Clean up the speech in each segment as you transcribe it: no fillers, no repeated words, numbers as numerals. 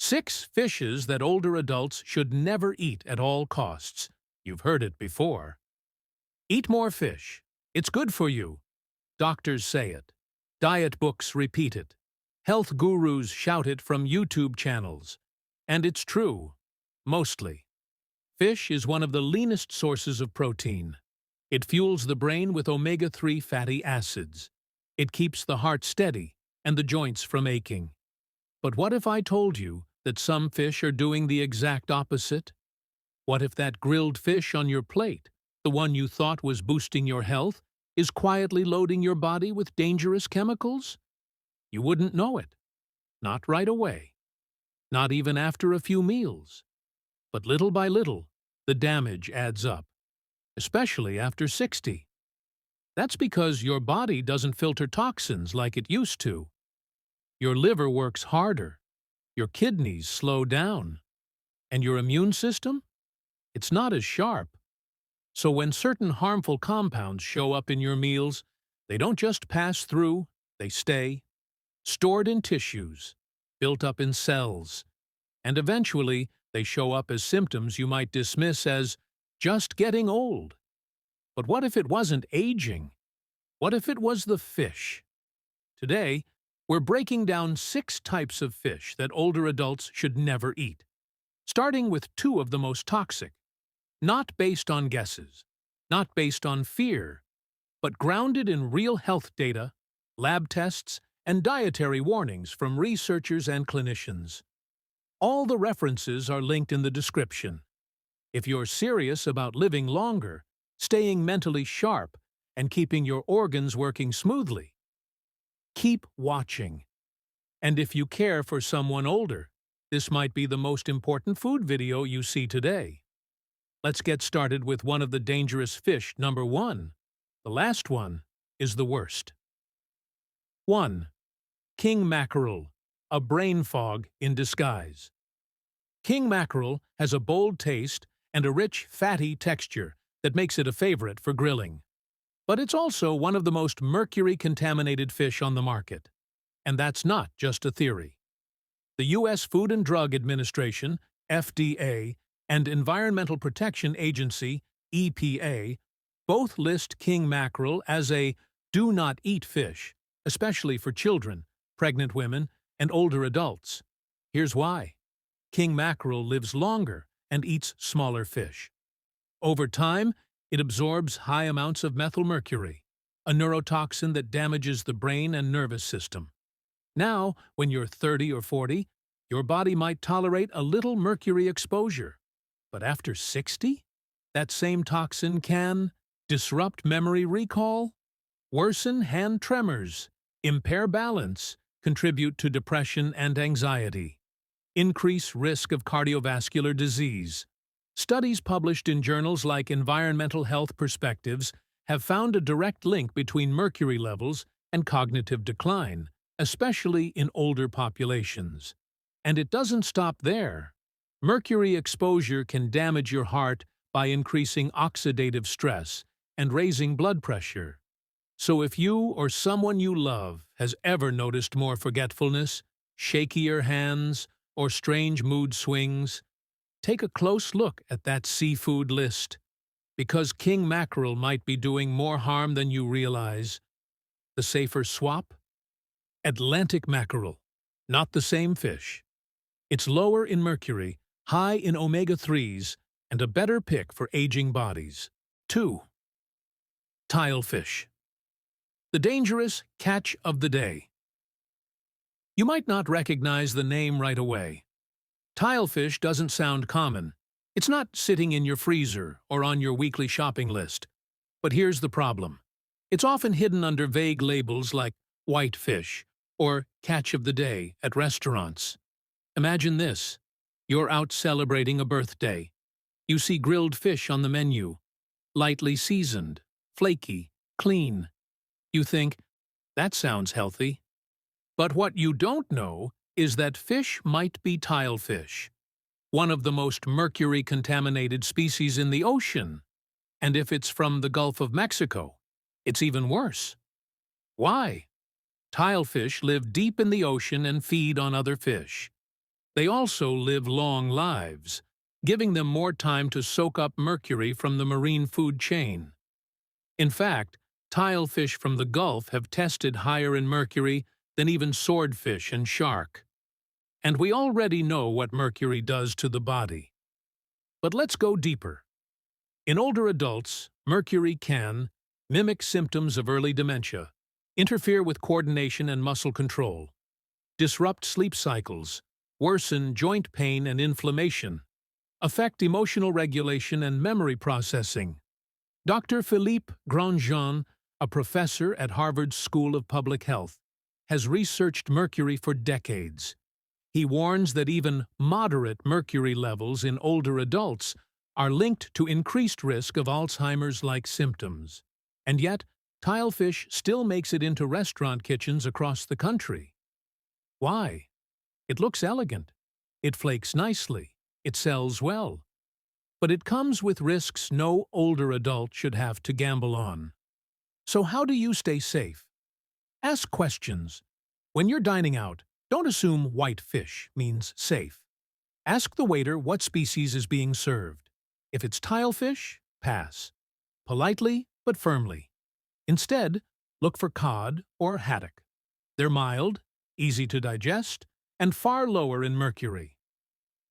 6 fishes that older adults should never eat at all costs. You've heard it before. Eat more fish. It's good for you. Doctors say it. Diet books repeat it. Health gurus shout it from YouTube channels. And it's true. Mostly. Fish is one of the leanest sources of protein. It fuels the brain with omega-3 fatty acids. It keeps the heart steady and the joints from aching. But what if I told you that some fish are doing the exact opposite? What if that grilled fish on your plate, the one you thought was boosting your health, is quietly loading your body with dangerous chemicals? You wouldn't know it. Not right away. Not even after a few meals. But little by little, the damage adds up, especially after 60. That's because your body doesn't filter toxins like it used to. Your liver works harder, your kidneys slow down, and your immune system? It's not as sharp. So when certain harmful compounds show up in your meals, they don't just pass through, they stay, stored in tissues, built up in cells, and eventually they show up as symptoms you might dismiss as just getting old. But what if it wasn't aging? What if it was the fish? Today, we're breaking down 6 types of fish that older adults should never eat, starting with 2 of the most toxic, not based on guesses, not based on fear, but grounded in real health data, lab tests, and dietary warnings from researchers and clinicians. All the references are linked in the description. If you're serious about living longer, staying mentally sharp, and keeping your organs working smoothly, keep watching. And if you care for someone older, this might be the most important food video you see today. Let's get started with one of the dangerous fish, number 1. The last one is the worst. 1. King mackerel, a brain fog in disguise. King mackerel has a bold taste and a rich, fatty texture that makes it a favorite for grilling. But it's also one of the most mercury-contaminated fish on the market. And that's not just a theory. The U.S. Food and Drug Administration, FDA, and Environmental Protection Agency, EPA, both list king mackerel as a do-not-eat fish, especially for children, pregnant women, and older adults. Here's why. King mackerel lives longer and eats smaller fish. Over time, it absorbs high amounts of methylmercury, a neurotoxin that damages the brain and nervous system. Now, when you're 30 or 40, your body might tolerate a little mercury exposure. But after 60, that same toxin can disrupt memory recall, worsen hand tremors, impair balance, contribute to depression and anxiety, increase risk of cardiovascular disease. Studies published in journals like Environmental Health Perspectives have found a direct link between mercury levels and cognitive decline, especially in older populations. And it doesn't stop there. Mercury exposure can damage your heart by increasing oxidative stress and raising blood pressure. So if you or someone you love has ever noticed more forgetfulness, shakier hands, or strange mood swings, take a close look at that seafood list, because king mackerel might be doing more harm than you realize. The safer swap? Atlantic mackerel, not the same fish. It's lower in mercury, high in omega-3s, and a better pick for aging bodies. 2. Tilefish. The dangerous catch of the day. You might not recognize the name right away. Tilefish doesn't sound common. It's not sitting in your freezer or on your weekly shopping list. But here's the problem. It's often hidden under vague labels like whitefish or catch of the day at restaurants. Imagine this. You're out celebrating a birthday. You see grilled fish on the menu, lightly seasoned, flaky, clean. You think, that sounds healthy. But what you don't know is that fish might be tilefish, one of the most mercury-contaminated species in the ocean. And if it's from the Gulf of Mexico, it's even worse. Why? Tilefish live deep in the ocean and feed on other fish. They also live long lives, giving them more time to soak up mercury from the marine food chain. In fact, tilefish from the Gulf have tested higher in mercury than even swordfish and shark. And we already know what mercury does to the body. But let's go deeper. In older adults, mercury can mimic symptoms of early dementia, interfere with coordination and muscle control, disrupt sleep cycles, worsen joint pain and inflammation, affect emotional regulation and memory processing. Dr. Philippe Grandjean, a professor at Harvard School of Public Health, has researched mercury for decades. He warns that even moderate mercury levels in older adults are linked to increased risk of Alzheimer's-like symptoms. And yet, tilefish still makes it into restaurant kitchens across the country. Why? It looks elegant. It flakes nicely. It sells well. But it comes with risks no older adult should have to gamble on. So how do you stay safe? Ask questions. When you're dining out, don't assume white fish means safe. Ask the waiter what species is being served. If it's tilefish, pass. Politely but firmly. Instead, look for cod or haddock. They're mild, easy to digest, and far lower in mercury.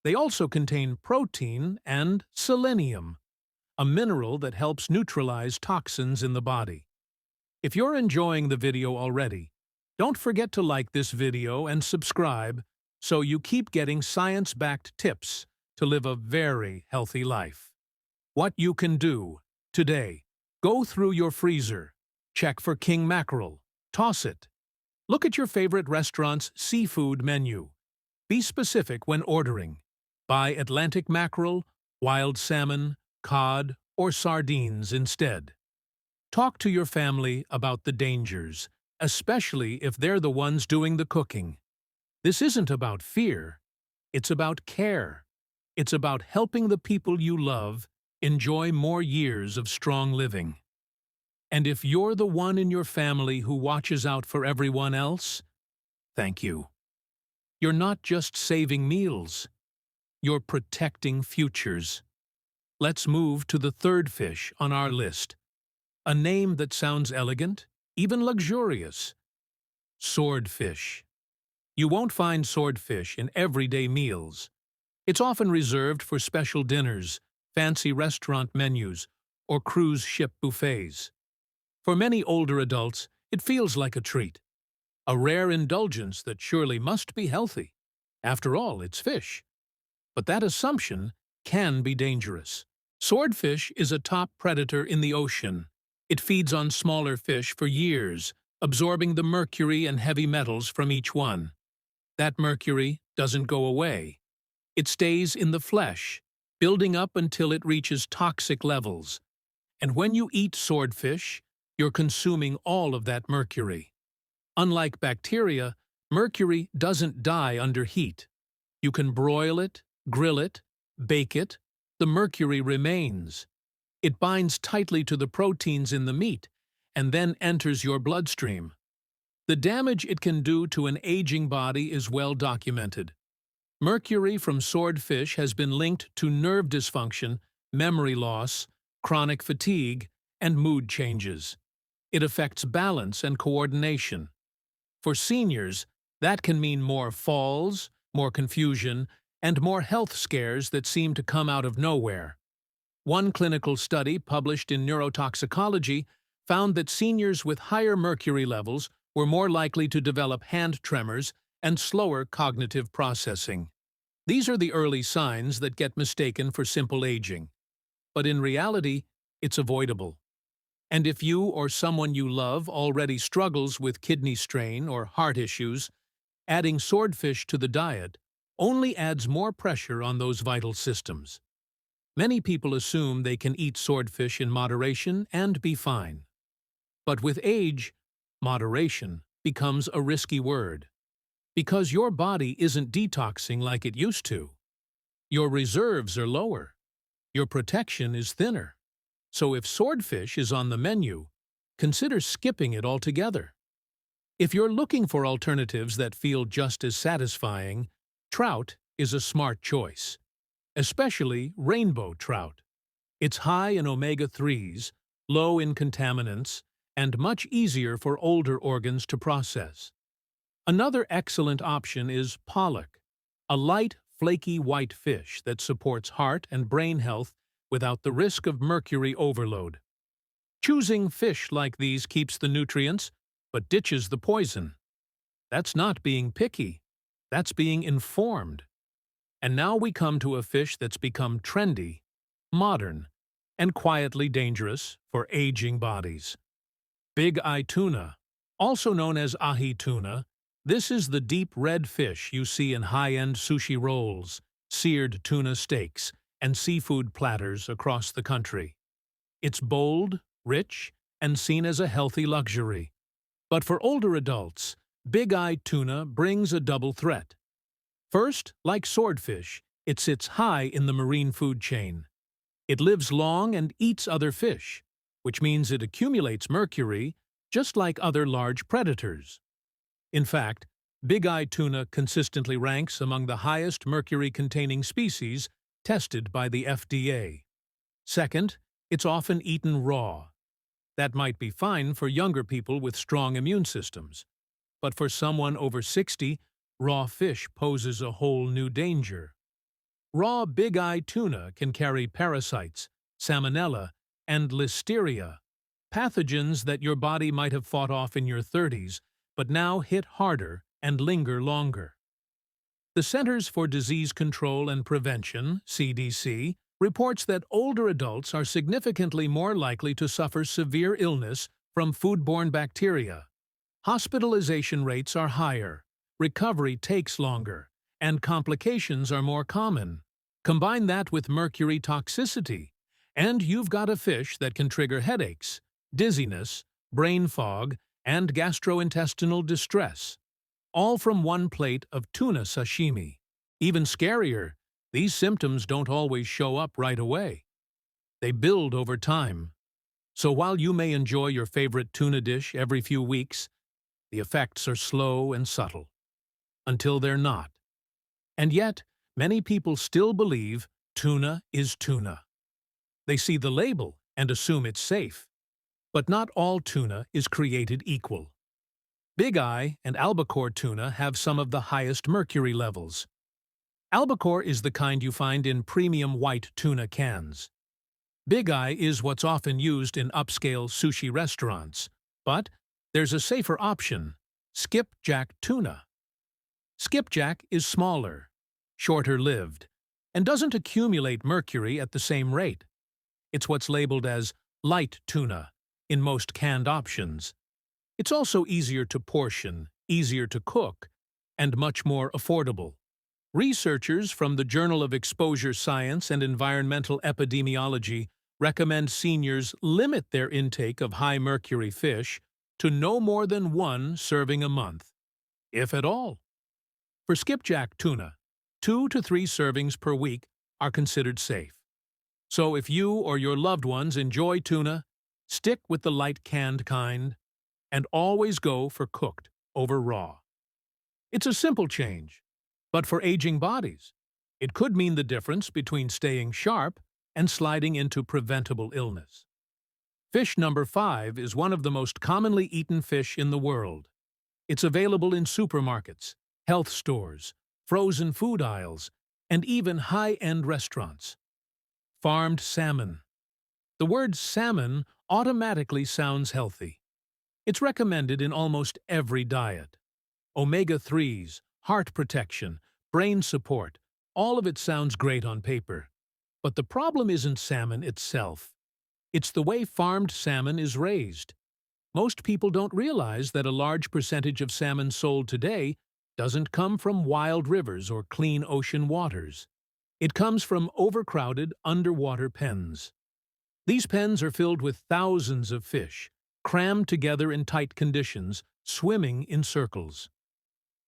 They also contain protein and selenium, a mineral that helps neutralize toxins in the body. If you're enjoying the video already, don't forget to like this video and subscribe so you keep getting science-backed tips to live a very healthy life. What you can do today: go through your freezer, check for king mackerel, toss it. Look at your favorite restaurant's seafood menu. Be specific when ordering. Buy Atlantic mackerel, wild salmon, cod, or sardines instead. Talk to your family about the dangers, especially if they're the ones doing the cooking. This isn't about fear. It's about care. It's about helping the people you love enjoy more years of strong living. And if you're the one in your family who watches out for everyone else, thank you. You're not just saving meals. You're protecting futures. Let's move to the third fish on our list. A name that sounds elegant, even luxurious. Swordfish. You won't find swordfish in everyday meals. It's often reserved for special dinners, fancy restaurant menus, or cruise ship buffets. For many older adults, it feels like a treat. A rare indulgence that surely must be healthy. After all, it's fish. But that assumption can be dangerous. Swordfish is a top predator in the ocean. It feeds on smaller fish for years, absorbing the mercury and heavy metals from each one. That mercury doesn't go away. It stays in the flesh, building up until it reaches toxic levels. And when you eat swordfish, you're consuming all of that mercury. Unlike bacteria, mercury doesn't die under heat. You can broil it, grill it, bake it. The mercury remains. It binds tightly to the proteins in the meat and then enters your bloodstream. The damage it can do to an aging body is well documented. Mercury from swordfish has been linked to nerve dysfunction, memory loss, chronic fatigue, and mood changes. It affects balance and coordination. For seniors, that can mean more falls, more confusion, and more health scares that seem to come out of nowhere. One clinical study published in Neurotoxicology found that seniors with higher mercury levels were more likely to develop hand tremors and slower cognitive processing. These are the early signs that get mistaken for simple aging. But in reality, it's avoidable. And if you or someone you love already struggles with kidney strain or heart issues, adding swordfish to the diet only adds more pressure on those vital systems. Many people assume they can eat swordfish in moderation and be fine. But with age, moderation becomes a risky word. Because your body isn't detoxing like it used to. Your reserves are lower. Your protection is thinner. So if swordfish is on the menu, consider skipping it altogether. If you're looking for alternatives that feel just as satisfying, trout is a smart choice, especially rainbow trout. It's high in omega-3s, low in contaminants, and much easier for older organs to process. Another excellent option is pollock, a light, flaky white fish that supports heart and brain health without the risk of mercury overload. Choosing fish like these keeps the nutrients, but ditches the poison. That's not being picky. That's being informed. And now we come to a fish that's become trendy, modern, and quietly dangerous for aging bodies. Big-eye tuna, also known as ahi tuna, this is the deep red fish you see in high-end sushi rolls, seared tuna steaks, and seafood platters across the country. It's bold, rich, and seen as a healthy luxury. But for older adults, big-eye tuna brings a double threat. First, like swordfish, it sits high in the marine food chain. It lives long and eats other fish, which means it accumulates mercury just like other large predators. In fact, big-eye tuna consistently ranks among the highest mercury-containing species tested by the FDA. Second, it's often eaten raw. That might be fine for younger people with strong immune systems. But for someone over 60, raw fish poses a whole new danger. Raw big-eye tuna can carry parasites, salmonella, and listeria, pathogens that your body might have fought off in your 30s, but now hit harder and linger longer. The Centers for Disease Control and Prevention, CDC, reports that older adults are significantly more likely to suffer severe illness from foodborne bacteria. Hospitalization rates are higher, recovery takes longer, and complications are more common. Combine that with mercury toxicity, and you've got a fish that can trigger headaches, dizziness, brain fog, and gastrointestinal distress, all from one plate of tuna sashimi. Even scarier, these symptoms don't always show up right away. They build over time. So while you may enjoy your favorite tuna dish every few weeks, the effects are slow and subtle, until they're not. And yet, many people still believe tuna is tuna. They see the label and assume it's safe. But not all tuna is created equal. Big-eye and albacore tuna have some of the highest mercury levels. Albacore is the kind you find in premium white tuna cans. Big-eye is what's often used in upscale sushi restaurants. But there's a safer option, skipjack tuna. Skipjack is smaller, shorter-lived, and doesn't accumulate mercury at the same rate. It's what's labeled as light tuna in most canned options. It's also easier to portion, easier to cook, and much more affordable. Researchers from the Journal of Exposure Science and Environmental Epidemiology recommend seniors limit their intake of high-mercury fish to no more than 1 serving a month, if at all. For skipjack tuna, 2 to 3 servings per week are considered safe. So if you or your loved ones enjoy tuna, stick with the light canned kind, and always go for cooked over raw. It's a simple change, but for aging bodies, it could mean the difference between staying sharp and sliding into preventable illness. Fish number 5 is one of the most commonly eaten fish in the world. It's available in supermarkets, health stores, frozen food aisles, and even high-end restaurants. Farmed salmon. The word salmon automatically sounds healthy. It's recommended in almost every diet. Omega-3s, heart protection, brain support, all of it sounds great on paper. But the problem isn't salmon itself. It's the way farmed salmon is raised. Most people don't realize that a large percentage of salmon sold today doesn't come from wild rivers or clean ocean waters. It comes from overcrowded underwater pens. These pens are filled with thousands of fish, crammed together in tight conditions, swimming in circles.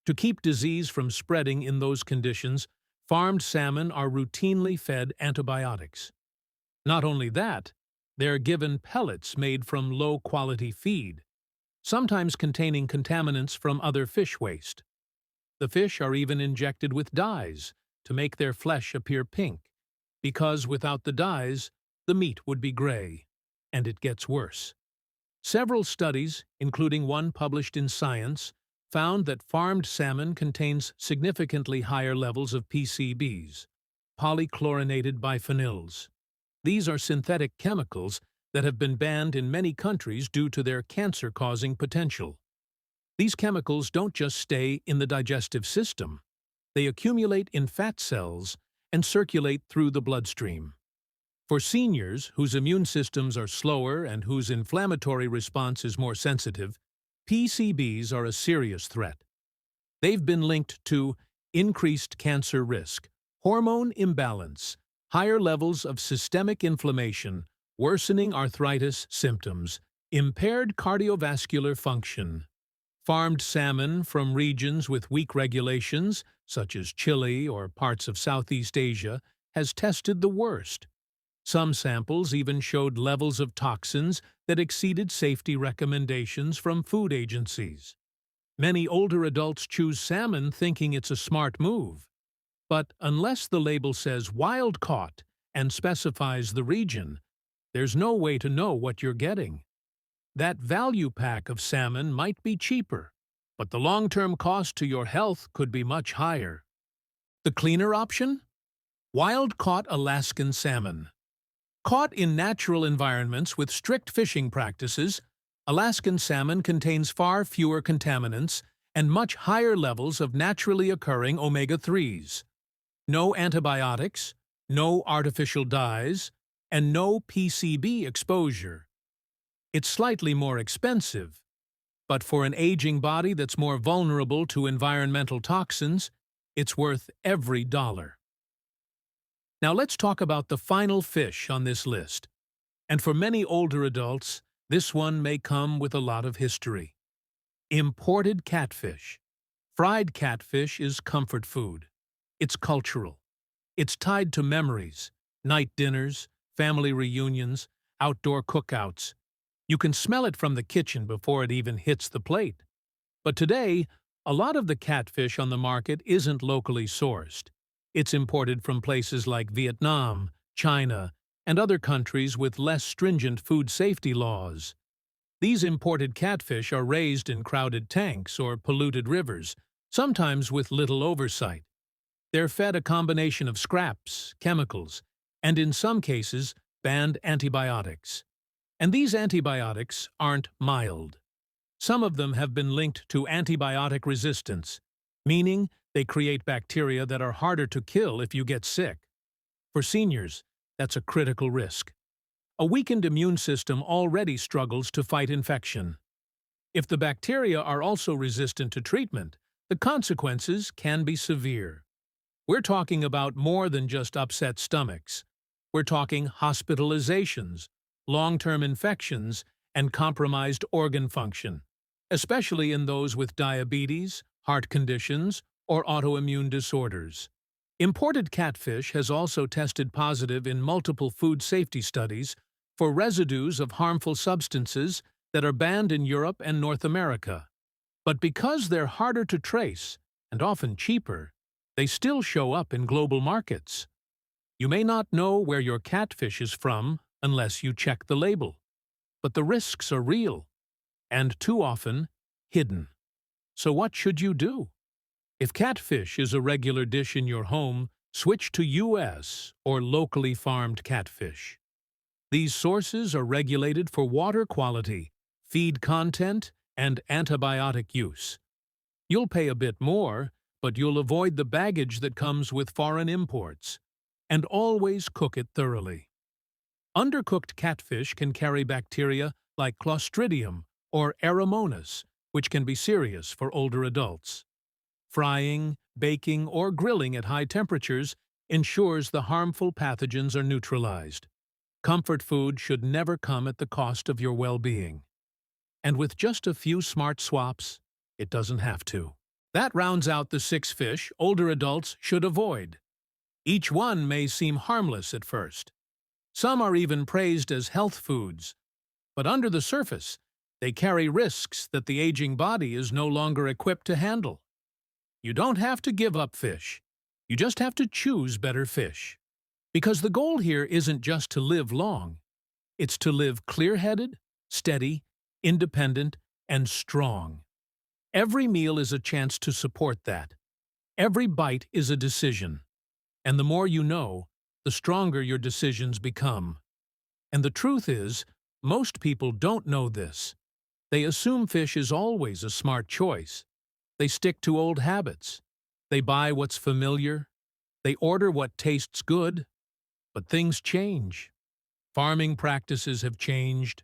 To keep disease from spreading in those conditions, farmed salmon are routinely fed antibiotics. Not only that, they're given pellets made from low-quality feed, sometimes containing contaminants from other fish waste. The fish are even injected with dyes to make their flesh appear pink, because without the dyes, the meat would be gray. And it gets worse. Several studies, including one published in Science, found that farmed salmon contains significantly higher levels of PCBs, polychlorinated biphenyls. These are synthetic chemicals that have been banned in many countries due to their cancer-causing potential. These chemicals don't just stay in the digestive system. They accumulate in fat cells and circulate through the bloodstream. For seniors whose immune systems are slower and whose inflammatory response is more sensitive, PCBs are a serious threat. They've been linked to increased cancer risk, hormone imbalance, higher levels of systemic inflammation, worsening arthritis symptoms, impaired cardiovascular function. Farmed salmon from regions with weak regulations, such as Chile or parts of Southeast Asia, has tested the worst. Some samples even showed levels of toxins that exceeded safety recommendations from food agencies. Many older adults choose salmon thinking it's a smart move. But unless the label says wild-caught and specifies the region, there's no way to know what you're getting. That value pack of salmon might be cheaper, but the long-term cost to your health could be much higher. The cleaner option? Wild-caught Alaskan salmon. Caught in natural environments with strict fishing practices, Alaskan salmon contains far fewer contaminants and much higher levels of naturally occurring omega-3s. No antibiotics, no artificial dyes, and no PCB exposure. It's slightly more expensive, but for an aging body that's more vulnerable to environmental toxins, it's worth every dollar. Now let's talk about the final fish on this list. And for many older adults, this one may come with a lot of history. Imported catfish. Fried catfish is comfort food. It's cultural. It's tied to memories, night dinners, family reunions, outdoor cookouts. You can smell it from the kitchen before it even hits the plate. But today, a lot of the catfish on the market isn't locally sourced. It's imported from places like Vietnam, China, and other countries with less stringent food safety laws. These imported catfish are raised in crowded tanks or polluted rivers, sometimes with little oversight. They're fed a combination of scraps, chemicals, and in some cases, banned antibiotics. And these antibiotics aren't mild. Some of them have been linked to antibiotic resistance, meaning they create bacteria that are harder to kill if you get sick. For seniors, that's a critical risk. A weakened immune system already struggles to fight infection. If the bacteria are also resistant to treatment, the consequences can be severe. We're talking about more than just upset stomachs. We're talking hospitalizations, long-term infections, and compromised organ function, especially in those with diabetes, heart conditions, or autoimmune disorders. Imported catfish has also tested positive in multiple food safety studies for residues of harmful substances that are banned in Europe and North America. But because they're harder to trace and often cheaper, they still show up in global markets. You may not know where your catfish is from unless you check the label. But the risks are real, and too often, hidden. So what should you do? If catfish is a regular dish in your home, switch to U.S. or locally farmed catfish. These sources are regulated for water quality, feed content, and antibiotic use. You'll pay a bit more, but you'll avoid the baggage that comes with foreign imports. And always cook it thoroughly. Undercooked catfish can carry bacteria like Clostridium or Aeromonas, which can be serious for older adults. Frying, baking, or grilling at high temperatures ensures the harmful pathogens are neutralized. Comfort food should never come at the cost of your well-being. And with just a few smart swaps, it doesn't have to. That rounds out the 6 fish older adults should avoid. Each one may seem harmless at first. Some are even praised as health foods. But under the surface, they carry risks that the aging body is no longer equipped to handle. You don't have to give up fish. You just have to choose better fish. Because the goal here isn't just to live long. It's to live clear-headed, steady, independent, and strong. Every meal is a chance to support that. Every bite is a decision. And the more you know, the stronger your decisions become. And the truth is, most people don't know this. They assume fish is always a smart choice. They stick to old habits. They buy what's familiar. They order what tastes good. But things change. Farming practices have changed.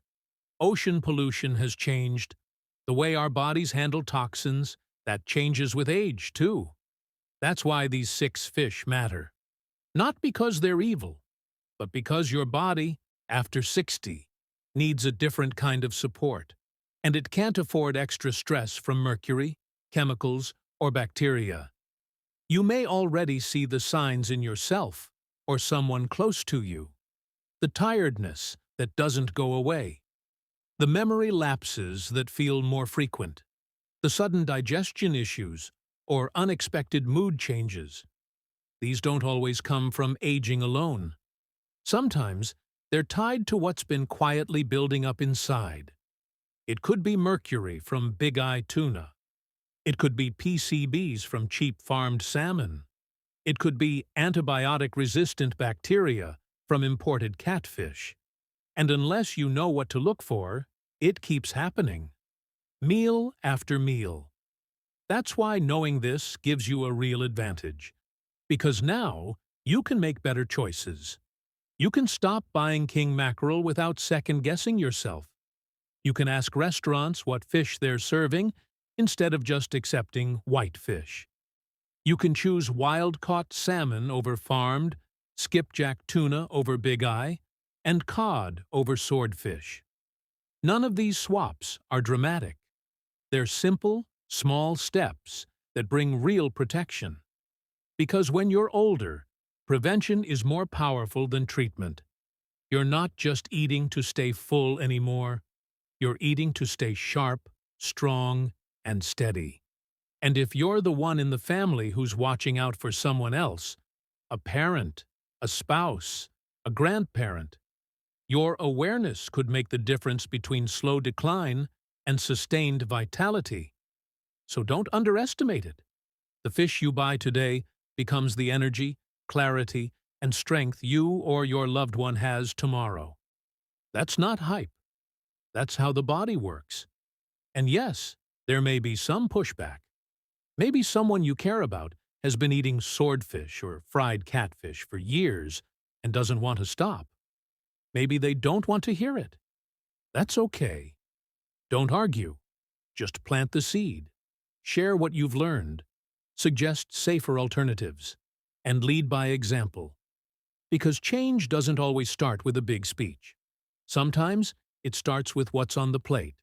Ocean pollution has changed. The way our bodies handle toxins, that changes with age, too. That's why these 6 fish matter. Not because they're evil, but because your body, after 60, needs a different kind of support, and it can't afford extra stress from mercury, chemicals, or bacteria. You may already see the signs in yourself or someone close to you. The tiredness that doesn't go away. The memory lapses that feel more frequent. The sudden digestion issues or unexpected mood changes. These don't always come from aging alone. Sometimes they're tied to what's been quietly building up inside. It could be mercury from Big Eye tuna. It could be PCBs from cheap farmed salmon. It could be antibiotic-resistant bacteria from imported catfish. And unless you know what to look for, it keeps happening. Meal after meal. That's why knowing this gives you a real advantage. Because now, you can make better choices. You can stop buying king mackerel without second-guessing yourself. You can ask restaurants what fish they're serving instead of just accepting white fish. You can choose wild-caught salmon over farmed, skipjack tuna over Big Eye, and cod over swordfish. None of these swaps are dramatic. They're simple, small steps that bring real protection. Because when you're older, prevention is more powerful than treatment. You're not just eating to stay full anymore. You're eating to stay sharp, strong, and steady. And if you're the one in the family who's watching out for someone else, a parent, a spouse, a grandparent, your awareness could make the difference between slow decline and sustained vitality. So don't underestimate it. The fish you buy today becomes the energy, clarity, and strength you or your loved one has tomorrow. That's not hype. That's how the body works. And yes, there may be some pushback. Maybe someone you care about has been eating swordfish or fried catfish for years and doesn't want to stop. Maybe they don't want to hear it. That's okay. Don't argue. Just plant the seed. Share what you've learned. Suggest safer alternatives. And lead by example. Because change doesn't always start with a big speech. Sometimes it starts with what's on the plate.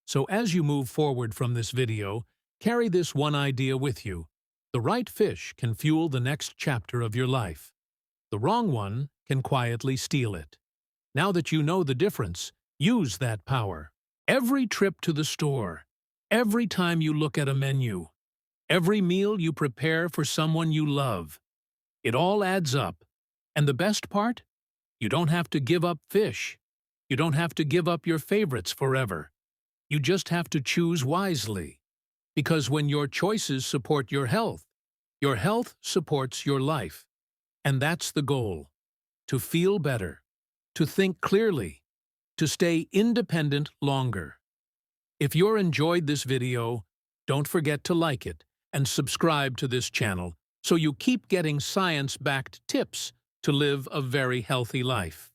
So as you move forward from this video, carry this one idea with you. The right fish can fuel the next chapter of your life. The wrong one can quietly steal it. Now that you know the difference, use that power. Every trip to the store, every time you look at a menu, every meal you prepare for someone you love, it all adds up. And the best part? You don't have to give up fish. You don't have to give up your favorites forever. You just have to choose wisely. Because when your choices support your health supports your life. And that's the goal. To feel better. To think clearly. To stay independent longer. If you're enjoyed this video, don't forget to like it and subscribe to this channel so you keep getting science-backed tips to live a very healthy life.